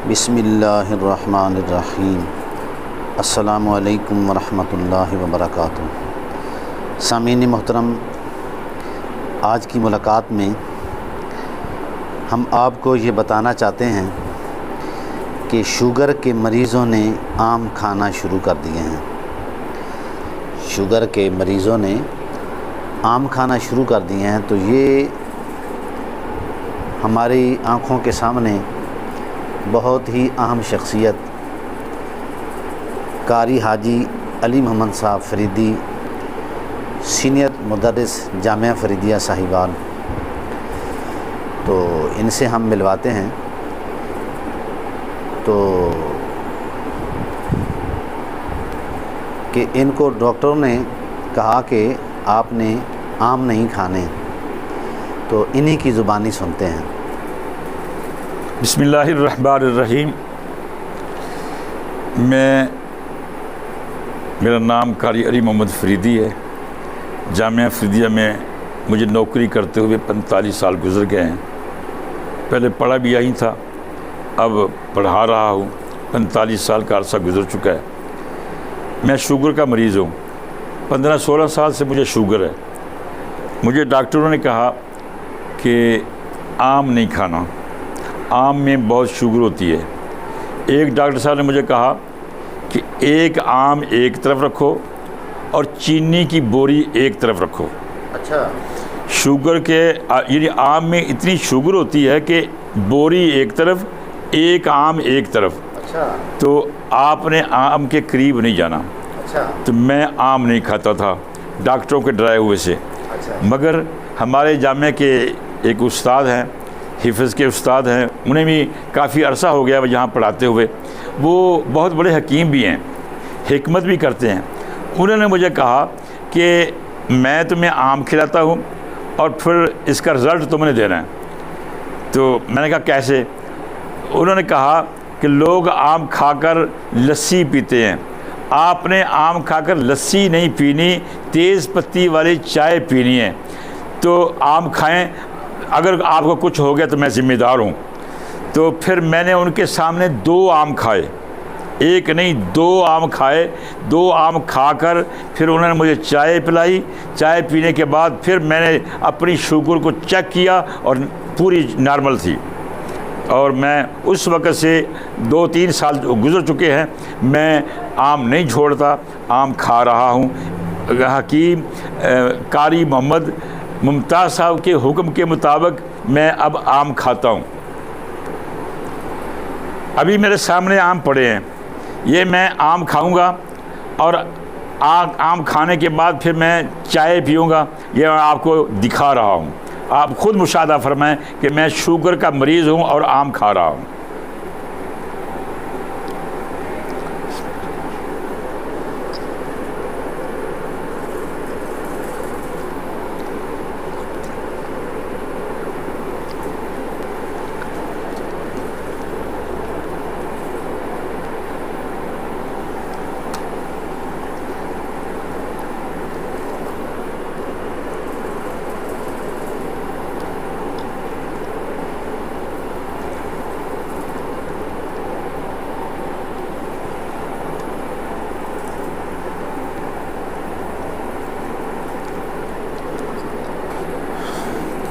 بسم اللہ الرحمن الرحیم۔ السلام علیکم ورحمۃ اللہ وبرکاتہ۔ سامعین محترم، آج کی ملاقات میں ہم آپ کو یہ بتانا چاہتے ہیں کہ شوگر کے مریضوں نے آم کھانا شروع کر دیے ہیں۔ شوگر کے مریضوں نے آم کھانا شروع کر دیے ہیں تو یہ ہماری آنکھوں کے سامنے بہت ہی اہم شخصیت قاری حاجی علی محمد صاحب فریدی، سینئر مدرس جامعہ فریدیہ ساہیوال، تو ان سے ہم ملواتے ہیں۔ تو کہ ان کو ڈاکٹروں نے کہا کہ آپ نے آم نہیں کھانے، تو انہی کی زبانی سنتے ہیں۔ بسم اللہ الرحمن الرحیم۔ میرا نام قاری علی محمد فریدی ہے۔ جامعہ فریدیہ میں مجھے نوکری کرتے ہوئے 45 سال گزر گئے ہیں۔ پہلے پڑھا بھی یہیں تھا، اب پڑھا رہا ہوں۔ 45 سال کا عرصہ گزر چکا ہے۔ میں شوگر کا مریض ہوں۔ 15-16 سال سے مجھے شوگر ہے۔ مجھے ڈاکٹروں نے کہا کہ آم نہیں کھانا، آم میں بہت شوگر ہوتی ہے۔ ایک ڈاکٹر صاحب نے مجھے کہا کہ ایک آم ایک طرف رکھو اور چینی کی بوری ایک طرف رکھو۔ اچھا، شوگر کے یعنی آم میں اتنی شوگر ہوتی ہے کہ بوری ایک طرف، ایک آم ایک طرف۔ اچھا، تو آپ نے آم کے قریب نہیں جانا۔ اچھا، تو میں آم نہیں کھاتا تھا ڈاکٹروں کے ڈرائے ہوئے سے۔ اچھا، مگر ہمارے جامعہ کے ایک استاد ہیں، حفظ کے استاد ہیں، انہیں بھی کافی عرصہ ہو گیا یہاں پڑھاتے ہوئے۔ وہ بہت بڑے حکیم بھی ہیں، حکمت بھی کرتے ہیں۔ انہوں نے مجھے کہا کہ میں تمہیں آم کھلاتا ہوں اور پھر اس کا رزلٹ تم نے دینا ہے۔ تو میں نے کہا کیسے؟ انہوں نے کہا کہ لوگ آم کھا کر لسی پیتے ہیں، آپ نے آم کھا کر لسی نہیں پینی، تیز پتی والی چائے پینی ہے۔ تو آم کھائیں، اگر آپ کو کچھ ہو گیا تو میں ذمہ دار ہوں۔ تو پھر میں نے ان کے سامنے 2 آم کھائے، ایک نہیں 2 آم کھائے۔ 2 آم کھا کر پھر انہوں نے مجھے چائے پلائی۔ چائے پینے کے بعد پھر میں نے اپنی شوگر کو چیک کیا اور پوری نارمل تھی۔ اور میں اس وقت سے 2-3 سال گزر چکے ہیں، میں آم نہیں چھوڑتا، آم کھا رہا ہوں۔ حکیم قاری محمد ممتاز صاحب کے حکم کے مطابق میں اب آم کھاتا ہوں۔ ابھی میرے سامنے آم پڑے ہیں، یہ میں آم کھاؤں گا اور آم کھانے کے بعد پھر میں چائے پیوں گا۔ یہ میں آپ کو دکھا رہا ہوں، آپ خود مشاہدہ فرمائیں کہ میں شوگر کا مریض ہوں اور آم کھا رہا ہوں۔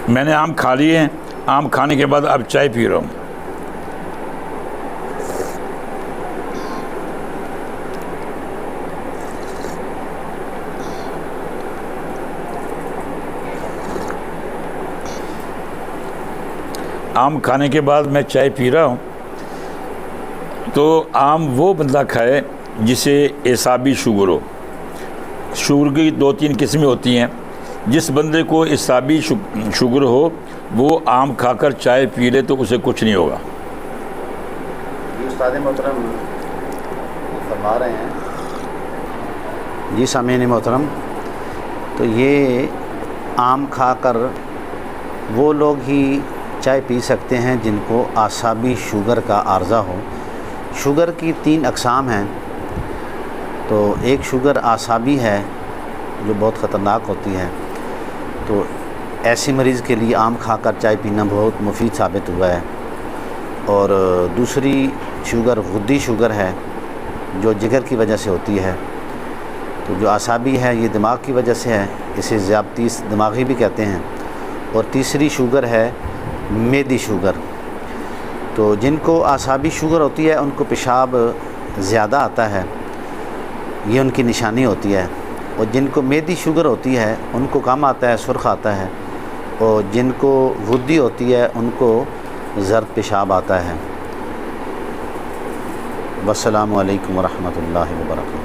میں نے آم کھا لیے ہیں، آم کھانے کے بعد اب چائے پی رہا ہوں۔ آم کھانے کے بعد میں چائے پی رہا ہوں۔ تو آم وہ بندہ کھائے جسے اعصابی شوگر ہو۔ شوگر کی 2-3 قسمیں ہوتی ہیں۔ جس بندے کو اعصابی شوگر ہو وہ آم کھا کر چائے پی لے تو اسے کچھ نہیں ہوگا۔ استاد محترم فرما رہے ہیں، جی سامعین محترم، تو یہ آم کھا کر وہ لوگ ہی چائے پی سکتے ہیں جن کو اعصابی شوگر کا عارضہ ہو۔ شوگر کی 3 اقسام ہیں۔ تو ایک شوگر اعصابی ہے جو بہت خطرناک ہوتی ہے، تو ایسے مریض کے لیے آم کھا کر چائے پینا بہت مفید ثابت ہوا ہے۔ اور دوسری شوگر غدی شوگر ہے جو جگر کی وجہ سے ہوتی ہے. تو جو اعصابی ہے یہ دماغ کی وجہ سے ہے، اسے ذیابطیس دماغی بھی کہتے ہیں. اور تیسری شوگر ہے معدی شوگر. تو جن کو اعصابی شوگر ہوتی ہے ان کو پیشاب زیادہ آتا ہے، یہ ان کی نشانی ہوتی ہے. اور جن کو معدی شوگر ہوتی ہے ان کو کم آتا ہے، سرخ آتا ہے. اور جن کو غدی ہوتی ہے ان کو زرد پیشاب آتا ہے. والسلام علیکم ورحمۃ اللہ وبرکاتہ.